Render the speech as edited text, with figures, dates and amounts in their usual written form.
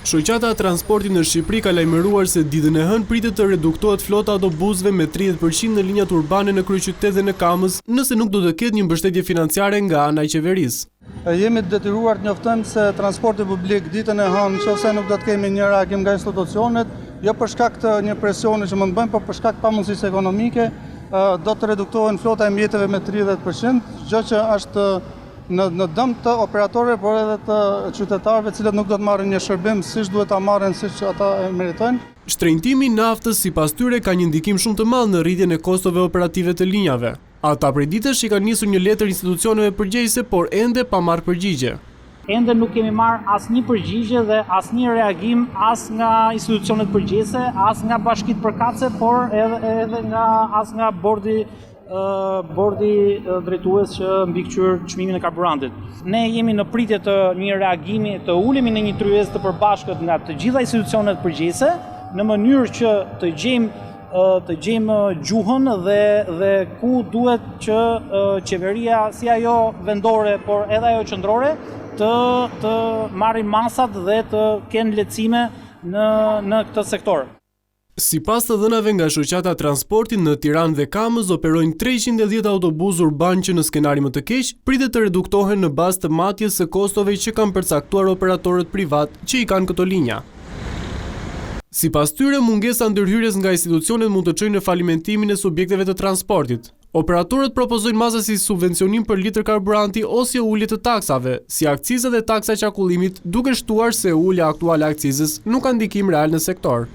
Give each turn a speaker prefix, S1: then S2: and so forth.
S1: Shoqata e transportit në Shqipëri ka lajmëruar se ditën e hënë pritet të reduktohet flota autobusëve me 30% në linjat urbane në kryeqytet dhe në Kamës, nëse nuk do të ketë një mbështetje financiare nga ana e qeverisë.
S2: Jemi të detyruar të njoftojmë se transporti publik ditën e hënë, nëse nuk do të kemi një reagim nga institucionet, jo për shkak të një presioni që mund bëjmë, por për shkak të pamundësisë ekonomike, do të reduktohen flota e mjeteve me 30%, gjë që është në dëm të operatorëve, por edhe të qytetarëve, cilët nuk do të marrin një shërbim siç duhet ta marrin, siç ata e meritojnë.
S1: Shtrëngtimi i naftës sipas tyre ka një ndikim shumë të madh në rritjen e kostove operative të linjave. Ata prej ditësh i kanë nisur një letër institucioneve përgjegjëse, por ende pa marrë përgjigje.
S3: Ende nuk kemi marrë asnjë përgjigje dhe asnjë reagim as nga institucionet përgjegjëse, as nga bashkitë përkatëse, por edhe nga bordi drejtues që mbikëqyr çmimin e karburantit. Ne jemi në pritje të një reagimi, të ulemi në një tryezë të përbashkët nga të gjitha institucionet përgjegjëse, në mënyrë që të gjejmë gjuhën dhe ku duhet që qeveria, si ajo vendore, por edhe ajo qendrore, të marrin masat dhe të kenë lehtësime në këtë sektor.
S1: Sipas të dhënave nga shoqata e transportit, në Tiranë dhe Kamës operojnë 310 autobusë urban që në skenarin më të keq pritet të reduktohen në bazë të matjes së kostove që kanë përcaktuar operatorët privat që i kanë këto linja. Sipas tyre, mungesa ndërhyrjes nga institucionet mund të çojë në falimentimin e subjekteve të transportit. Operatorët propozojnë masa si subvencionim për litër karburanti ose ulje të taksave, si akciza dhe taksa qarkullimit, duke shtuar se ulja aktuale e akcizës nuk ka ndikim real në sektor.